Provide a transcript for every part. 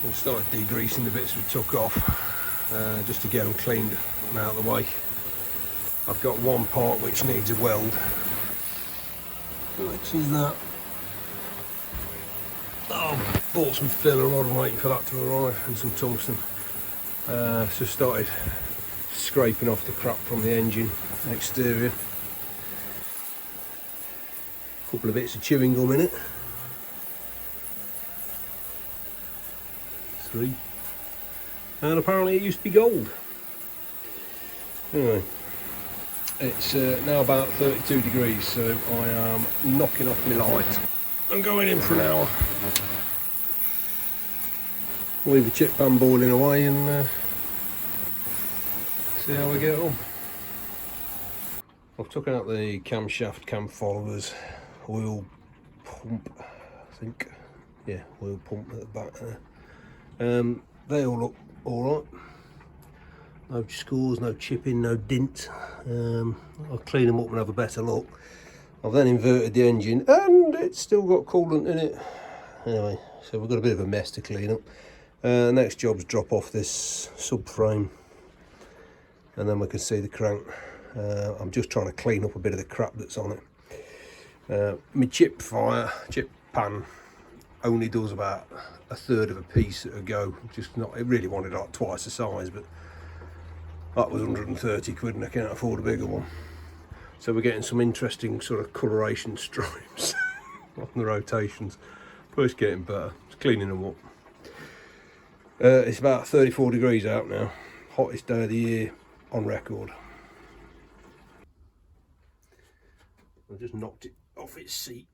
We'll start degreasing the bits we took off, just to get them cleaned and out of the way. I've got one part which needs a weld, which is that. Oh, bought some filler rod and waiting for that to arrive, and some tungsten. So started scraping off the crap from the engine exterior. A couple of bits of chewing gum in it. 3. And apparently it used to be gold. Anyway, it's now about 32 degrees, so I am knocking off my light. I'm going in for an hour. Leave the chip pan boiling away and see how we get on. I've took out the camshaft, cam followers, oil pump, I think. Yeah, oil pump at the back there. They all look alright. No scores, no chipping, no dint. I'll clean them up and have a better look. I've then inverted the engine and it's still got coolant in it. Anyway, so we've got a bit of a mess to clean up. Next job's drop off this subframe and then we can see the crank. I'm just trying to clean up a bit of the crap that's on it. My chip pan only does about a third of a piece at a go. Just not, it really wanted like twice the size, but that was 130 quid and I can't afford a bigger one. So we're getting some interesting sort of coloration stripes on the rotations. But it's getting better, it's cleaning them up. It's about 34 degrees out now, hottest day of the year on record. I just knocked it off its seat.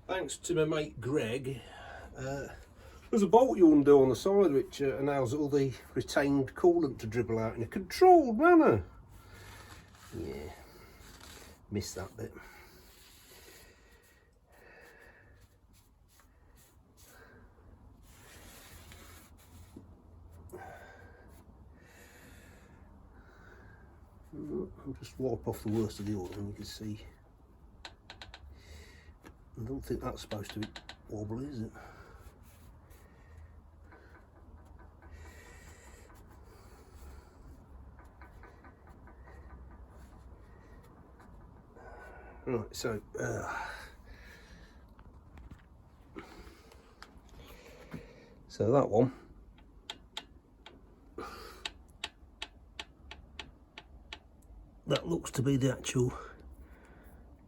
Thanks to my mate Greg, there's a bolt you undo on the side which allows all the retained coolant to dribble out in a controlled manner. Yeah, missed that bit. I'll just wipe off the worst of the oil and you can see. I don't think that's supposed to be wobbly, is it? Right, so that one, that looks to be the actual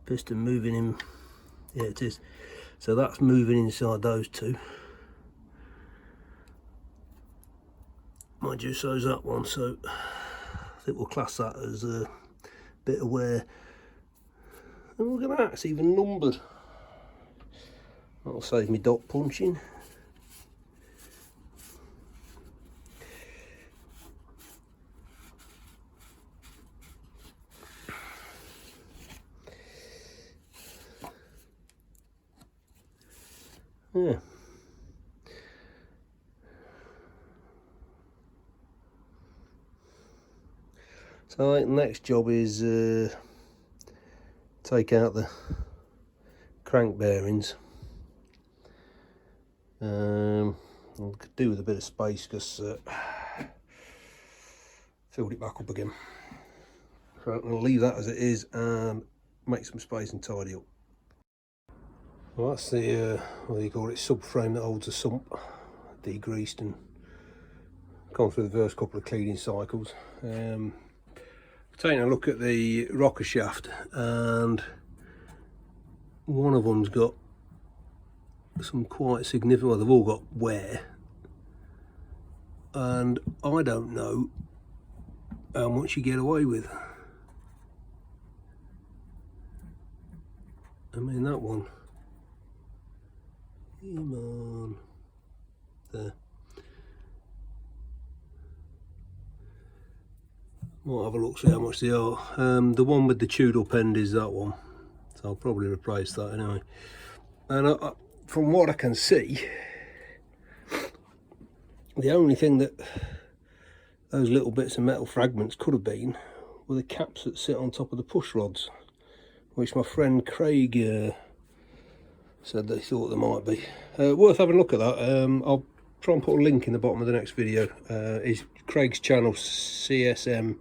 piston moving in. Yeah, it is. So that's moving inside those two. Mind you, so's that one, so I think we'll class that as a bit of wear. And look at that, it's even numbered. That'll save me dot punching. Yeah. So I think the next job is take out the crank bearings. I could do with a bit of space because filled it back up again. So I'm going to leave that as it is and make some space and tidy up. Well, that's the what do you call it, subframe that holds the sump, degreased and gone through the first couple of cleaning cycles. Taking a look at the rocker shaft, and one of them's got some quite significant, well, they've all got wear, and I don't know how much you get away with. I mean, that one, come on, there. Might have a look, see how much they are. The one with the chewed up end is that one, so I'll probably replace that anyway. And from what I can see, the only thing that those little bits of metal fragments could have been were the caps that sit on top of the push rods, which my friend Craig said they thought there might be. Worth having a look at that. I'll try and put a link in the bottom of the next video. Is Craig's channel, CSM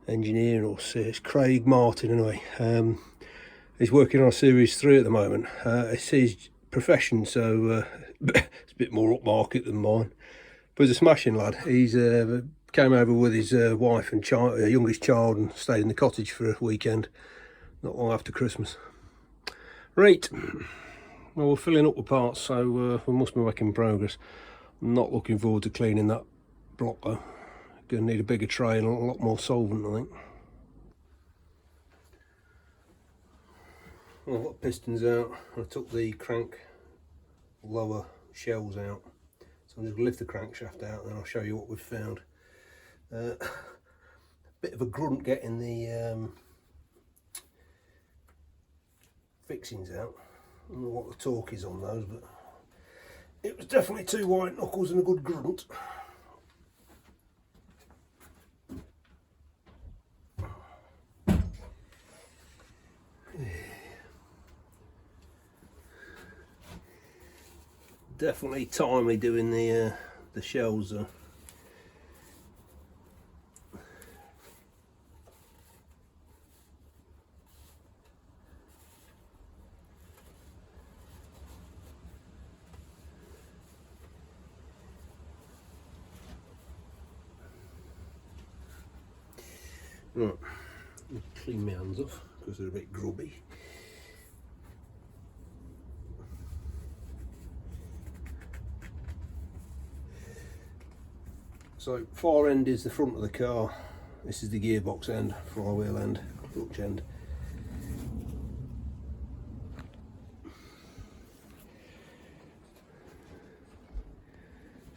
Engineering, or it's Craig Martin anyway. He's working on series 3 at the moment. It's his profession, so it's a bit more upmarket than mine. But he's a smashing lad. He's came over with his wife and youngest child and stayed in the cottage for a weekend not long after Christmas. Right, well, we're filling up the parts, so we must be making progress. I'm not looking forward to cleaning that block though. Gonna need a bigger tray and a lot more solvent, I think. Well, I've got pistons out. I took the crank lower shells out, so I'm just gonna lift the crankshaft out and then I'll show you what we've found. Bit of a grunt getting the fixings out. I don't know what the torque is on those, but it was definitely 2 white knuckles and a good grunt. Definitely timely doing the shells though. Right, clean my hands off because they're a bit grubby. So far end is the front of the car. This is the gearbox end, flywheel end, clutch end.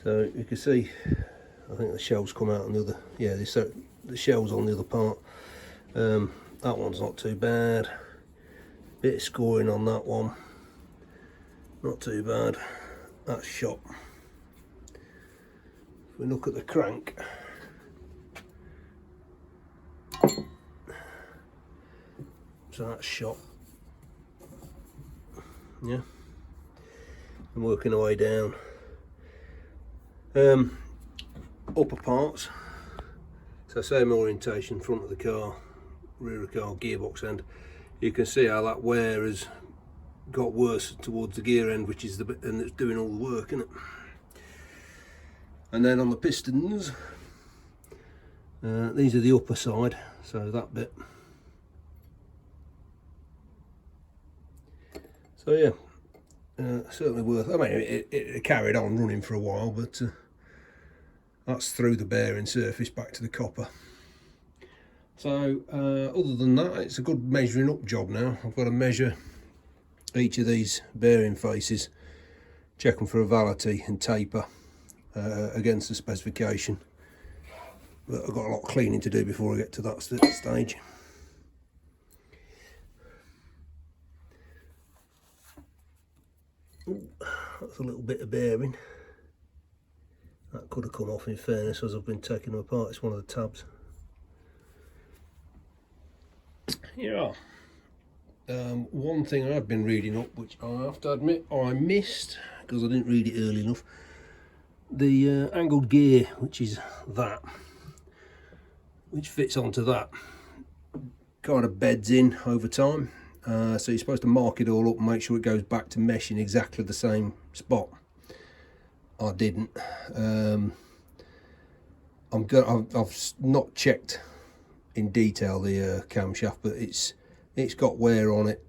So you can see, I think the shells come out on the other. Yeah, the shells on the other part. That one's not too bad. Bit of scoring on that one. Not too bad. That's shot. If we look at the crank, so that's shot. Yeah, I'm working our way down. Upper parts, so same orientation, front of the car, rear of the car, gearbox end. You can see how that wear has got worse towards the gear end, which is the bit and it's doing all the work, isn't it? And then on the pistons, these are the upper side, so that bit. So yeah, certainly worth. I mean, it carried on running for a while, but that's through the bearing surface back to the copper. So other than that, it's a good measuring up job now. I've got to measure each of these bearing faces, check them for a validity and taper against the specification. But I've got a lot of cleaning to do before I get to that stage. Ooh, that's a little bit of bearing. That could have come off, in fairness, as I've been taking them apart. It's one of the tabs. Yeah. One thing I've been reading up, which I have to admit I missed because I didn't read it early enough. The angled gear, which is that, which fits onto that, kind of beds in over time. So you're supposed to mark it all up and make sure it goes back to mesh in exactly the same spot. I didn't. I've not checked in detail the camshaft, but it's got wear on it.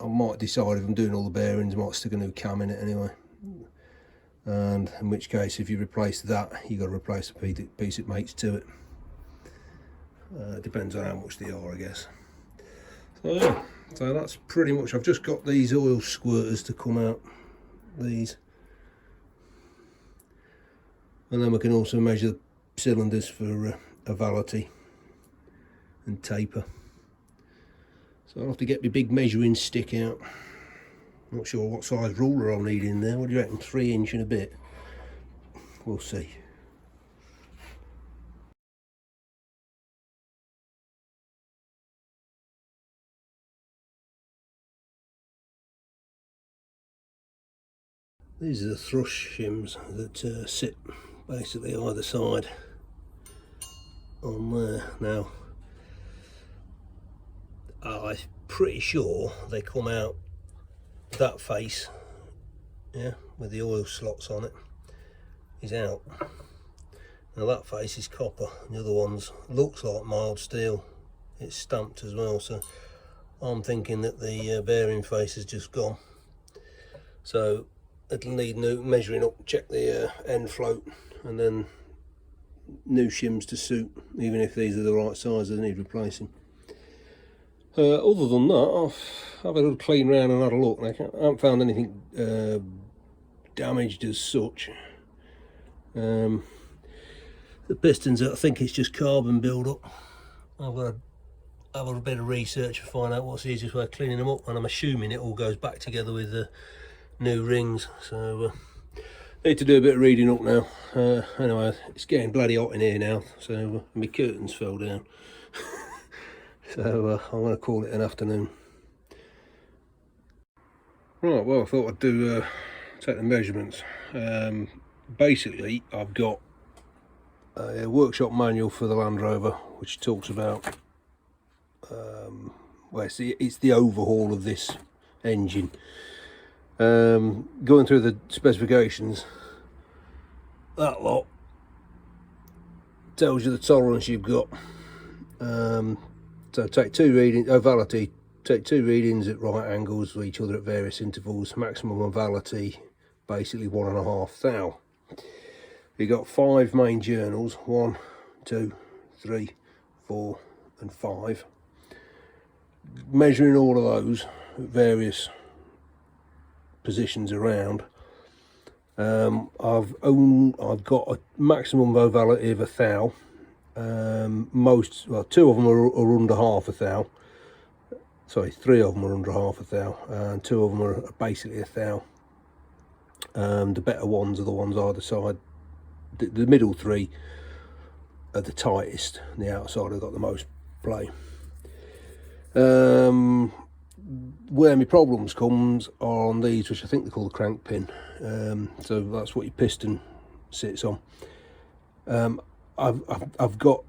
I might decide, if I'm doing all the bearings, I might stick a new cam in it anyway. And in which case, if you replace that, you've got to replace the piece it makes to it. Depends on how much they are, I guess. So yeah, so that's pretty much. I've just got these oil squirters to come out, these, and then we can also measure cylinders for a validity and taper. So I'll have to get my big measuring stick out. Not sure what size ruler I'll need in there. What do you reckon? 3 inch and a bit? We'll see. These are the thrush shims that sit basically either side on there. Now, I'm pretty sure they come out that face, yeah, with the oil slots on it, is out. Now that face is copper, the other one's looks like mild steel, it's stamped as well, so I'm thinking that the bearing face has just gone. So it'll need new measuring up, check the end float, and then new shims to suit, even if these are the right size, they need replacing. Other than that, I've had a little clean round and had a look, and I haven't found anything damaged as such. The pistons, I think it's just carbon build-up. I've got to have a bit of research to find out what's the easiest way of cleaning them up, and I'm assuming it all goes back together with the new rings. So need to do a bit of reading up now. Anyway, it's getting bloody hot in here now, so my curtains fell down. So I'm going to call it an afternoon. Right, well, I thought I'd do take the measurements. Basically, I've got a workshop manual for the Landrover, which talks about well, it's the overhaul of this engine. Going through the specifications, that lot tells you the tolerance you've got. So take two readings, ovality, take two readings at right angles to each other at various intervals. Maximum ovality, basically 1.5 thou. You've got 5 main journals, 1, 2, 3, 4 and 5. Measuring all of those at various positions around, I've got a maximum ovality of 1 thou. Well, 2 of them are under 1/2 thou. Sorry, 3 of them are under 1/2 thou, and 2 of them are basically 1 thou. The better ones are the ones either side. The middle 3 are the tightest, and the outside have got the most play. Where my problems comes are on these, which I think they call the crank pin. So that's what your piston sits on. I've got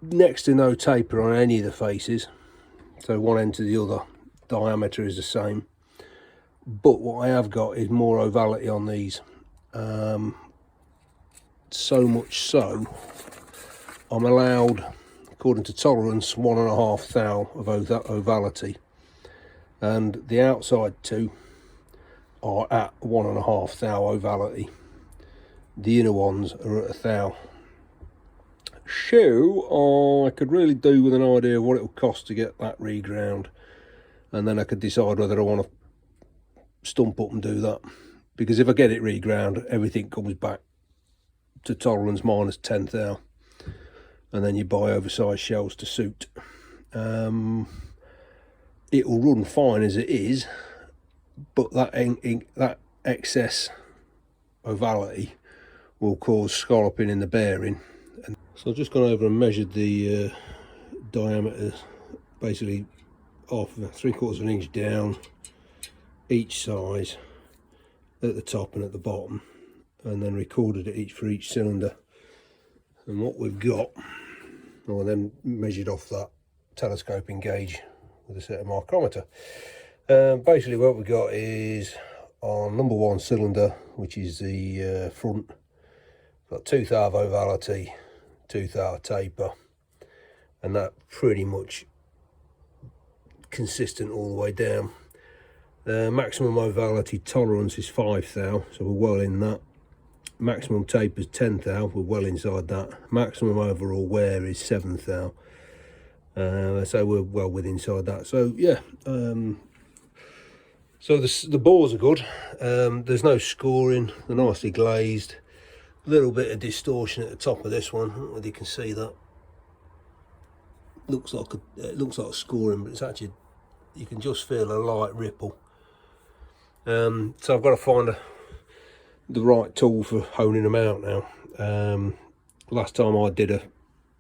next to no taper on any of the faces, so one end to the other, diameter is the same. But what I have got is more ovality on these. So much so, I'm allowed, according to tolerance, 1.5 thou of ovality, and the outside 2 are at 1.5 thou ovality. The inner ones are at 1 thou. So I could really do with an idea of what it will cost to get that reground, and then I could decide whether I want to stump up and do that. Because if I get it reground, everything comes back to tolerance minus 10 thou, and then you buy oversized shells to suit. It will run fine as it is, but that excess ovality will cause scalloping in the bearing. So I've just gone over and measured the diameter, basically off 3/4 of an inch down each size at the top and at the bottom, and then recorded it for each cylinder. And what we've got, well, I then measured off that telescoping gauge with a set of micrometer. Basically what we've got is on number 1 cylinder, which is the front, got 2 thou ovality, 2 thou taper, and that pretty much consistent all the way down. Maximum ovality tolerance is 5 thou, so we're well in that. Maximum taper is 10 thou, we're well inside that. Maximum overall wear is 7 thou, so we're well within inside that. So yeah, so the bores are good. There's no scoring, they're nicely glazed. A little bit of distortion at the top of this one, I don't know whether you can see that. It looks like a scoring, but it's actually, you can just feel a light ripple. So I've got to find the right tool for honing them out now. Last time I did a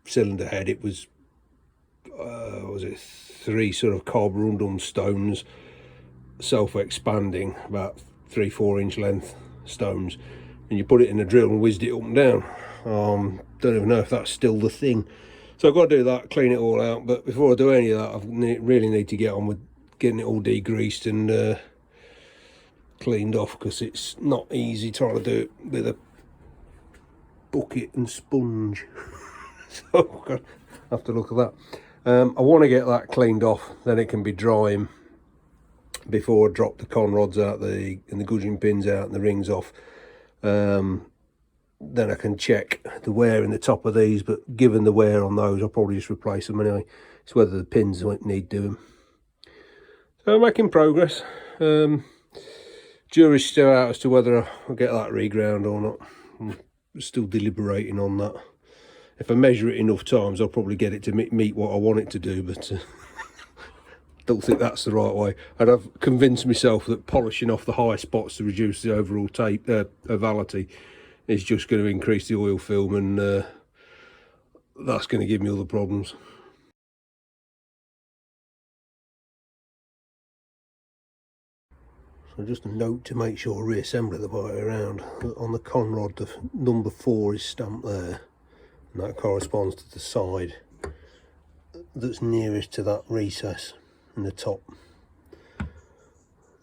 cylinder head, it was 3 sort of carborundum stones, self-expanding, about 3-4 inch length stones, and you put it in a drill and whizzed it up and down. Don't even know if that's still the thing. So I've got to do that, clean it all out. But before I do any of that, I really need to get on with getting it all degreased and cleaned off, because it's not easy trying to do it with a bucket and sponge. So I have to look at that. I want to get that cleaned off, then it can be drying before I drop the con rods out and the gudgeon pins out and the rings off. Then I can check the wear in the top of these, but given the wear on those, I'll probably just replace them anyway. It's whether the pins might need doing. So I'm making progress. Jury's still out as to whether I'll get that reground or not. I'm still deliberating on that. If I measure it enough times, I'll probably get it to meet what I want it to do, but don't think that's the right way. And I've convinced myself that polishing off the high spots to reduce the overall ovality is just going to increase the oil film, and that's going to give me other problems. So just a note to make sure I reassemble it the way around. On the con rod, the number 4 is stamped there, and that corresponds to the side that's nearest to that recess in the top.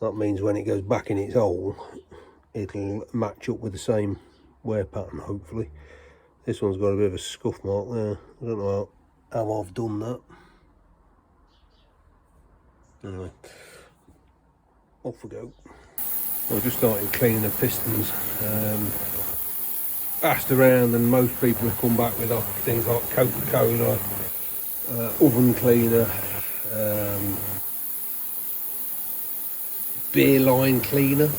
That means when it goes back in its hole, it'll match up with the same wear pattern, hopefully. This one's got a bit of a scuff mark there. I don't know how I've done that. Anyway, off we go. I've just started cleaning the pistons. Asked around, and most people have come back with things like Coca-Cola, oven cleaner, beer line cleaner.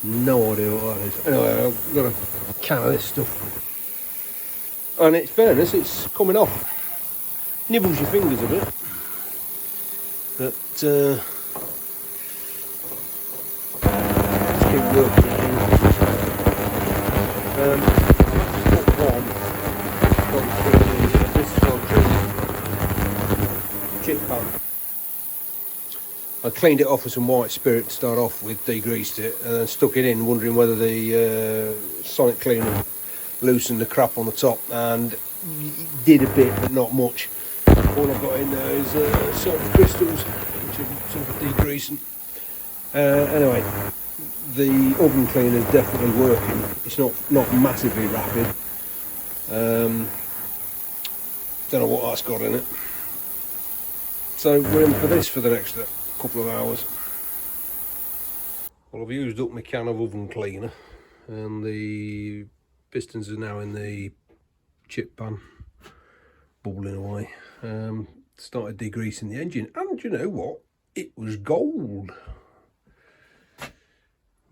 No idea what that is. Anyway, I've got a can of this stuff, and in fairness, it's coming off. Nibbles your fingers a bit, but let's keep working. Chip pan. I cleaned it off with some white spirit to start off with, degreased it, and then stuck it in, wondering whether the sonic cleaner loosened the crap on the top, and it did a bit, but not much. All I've got in there is salt crystals, which are sort of degreasing. Anyway, the oven cleaner is definitely working. It's not massively rapid. Don't know what that's got in it. So we're in for this for the next couple of hours. Well, I've used up my can of oven cleaner, and the pistons are now in the chip pan, bubbling away. Started degreasing the engine, and you know what? It was gold.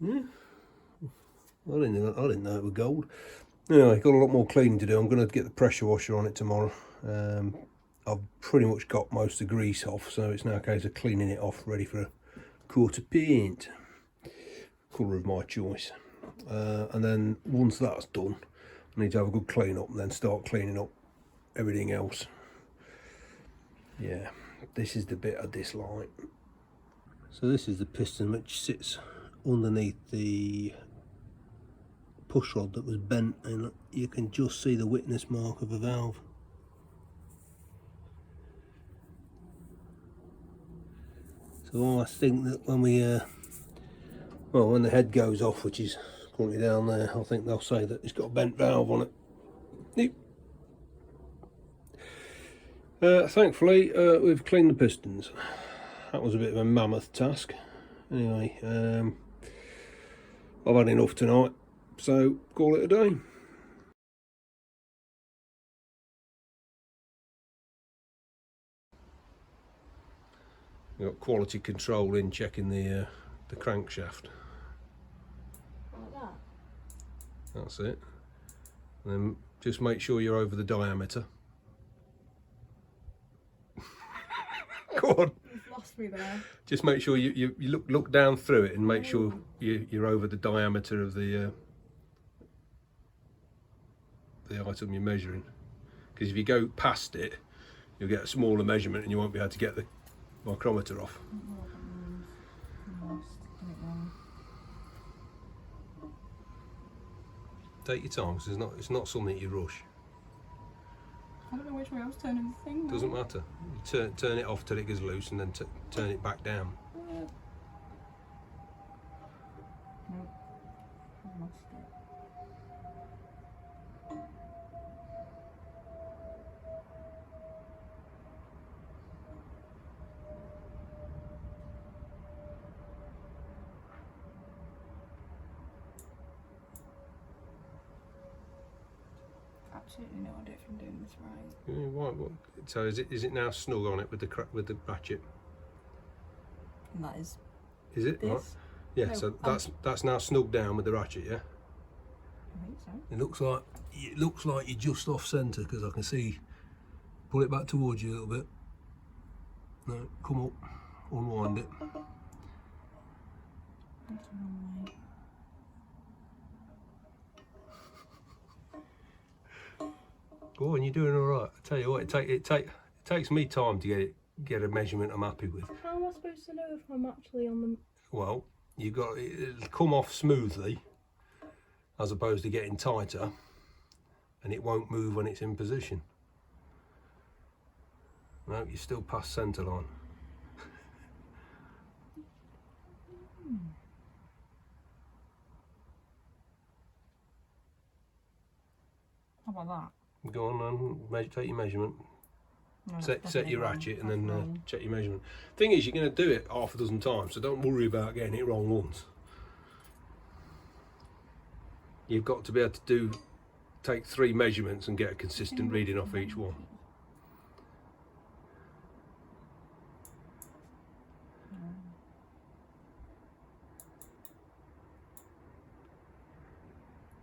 Yeah, I didn't know it was gold. Anyway, got a lot more cleaning to do. I'm going to get the pressure washer on it tomorrow. I've pretty much got most of the grease off, so it's now a case of cleaning it off, ready for a coat of paint, colour of my choice. And then once that's done, I need to have a good clean up, and then start cleaning up everything else. Yeah, this is the bit I dislike. So this is the piston which sits underneath the push rod that was bent, and you can just see the witness mark of a valve. So I think that when when the head goes off, which is currently down there, I think they'll say that it's got a bent valve on it. Thankfully, we've cleaned the pistons. That was a bit of a mammoth task. Anyway, I've had enough tonight, so call it a day. We've got quality control in, checking the crankshaft. Like that? That's it. And then just make sure you're over the diameter. Go on. You've lost me there. Just make sure you look down through it and make sure you're over the diameter of the item you're measuring. Because if you go past it, you'll get a smaller measurement and you won't be able to get the micrometer off. Take your time, because it's not something you rush. I don't know which way I was turning the thing. Doesn't matter. You turn it off till it gets loose, and then turn it back down. No, I lost it. Absolutely no idea if I'm doing this right. Yeah, right. Well, so is it now snug on it with the ratchet? And that is Is it? this. Right. Yeah. No, So that's now snug down with the ratchet. Yeah. I think so. It looks like you're just off centre, because I can see. Pull it back towards you a little bit. No, come up, unwind it. That's the wrong way. Go on, you're doing all right. I tell you what, it takes me time to get a measurement I'm happy with. How am I supposed to know if I'm actually on the... Well, it'll come off smoothly, as opposed to getting tighter, and it won't move when it's in position. No, you're still past centre line. How about that? Go on and take your measurement. No, Set your ratchet and That's then wrong. check your measurement. Thing is, you're going to do it half a dozen times, so don't worry about getting it wrong once. You've got to be able to take 3 measurements and get a consistent reading off each one.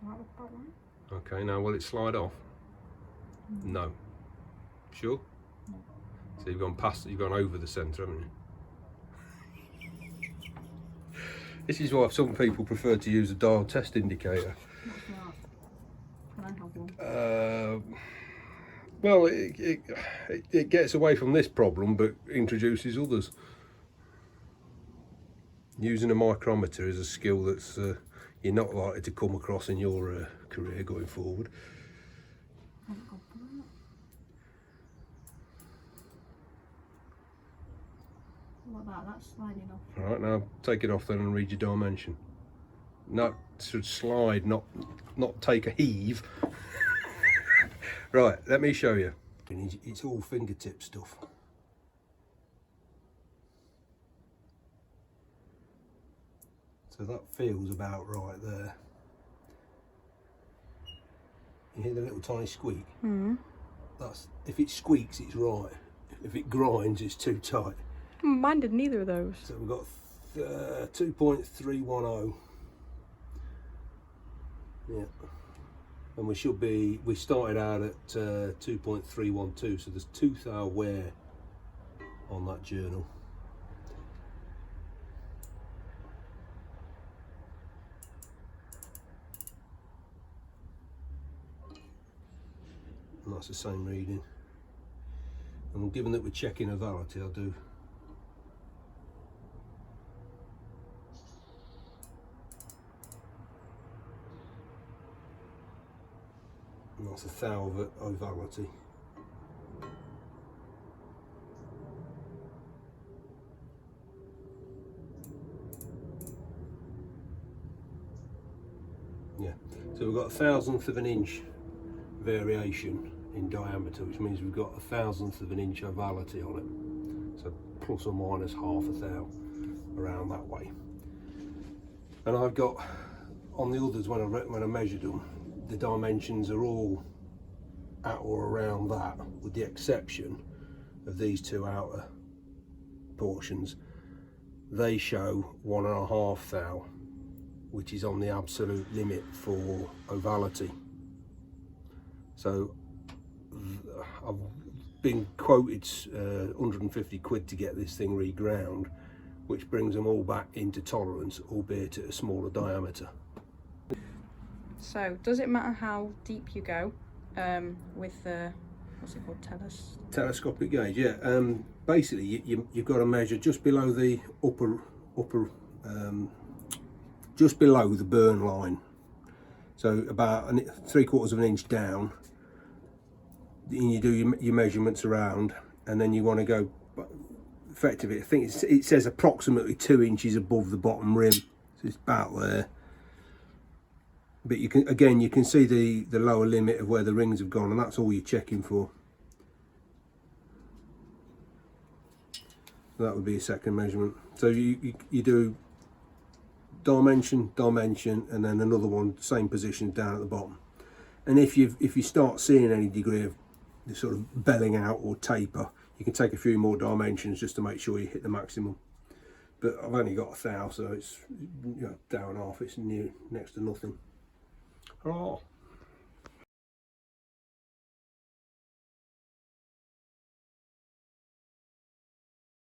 That look about right? Okay, now will it slide off? No. Sure? No. So you've gone over the centre, haven't you? This is why some people prefer to use a dial test indicator. What's that? Can I have one? Well, it gets away from this problem, but introduces others. Using a micrometer is a skill that's you're not likely to come across in your career going forward. Haven't got that. What about that? That's sliding off. All right, now take it off then and read your dimension. No, it should slide, not take a heave. Right, let me show you. It's all fingertip stuff. So that feels about right there. You hear the little tiny squeak? If it squeaks, it's right. If it grinds, it's too tight. Mine did neither of those. So we've got 2.310. Yeah. And we started out at 2.312, so there's 2 thou wear on that journal. And that's the same reading. And given that we're checking ovality, I'll do and that's a thou ovality. Yeah, so we've got 1/1000 of an inch variation in diameter, which means we've got 1/1000 of an inch ovality on it. So plus or minus half a thou, around that way. And I've got on the others when I measured them, the dimensions are all at or around that, with the exception of these 2 outer portions. They show 1.5 thou, which is on the absolute limit for ovality. So I've been quoted 150 quid to get this thing reground, which brings them all back into tolerance, albeit at a smaller diameter. So, does it matter how deep you go with the, what's it called, Telescopic gauge, yeah. Basically, you've got to measure just below the upper just below the burn line. So about 3/4 of an inch down, and you do your measurements around, and then you want to go effectively, I think it says approximately 2 inches above the bottom rim, so it's about there. But you can see the lower limit of where the rings have gone, and that's all you're checking for. That would be a second measurement. So you do dimension, and then another one, same position down at the bottom. And if you start seeing any degree of sort of belling out or taper, you can take a few more dimensions just to make sure you hit the maximum. But I've only got 1,000, so it's, you know, down half. It's next to nothing. Oh.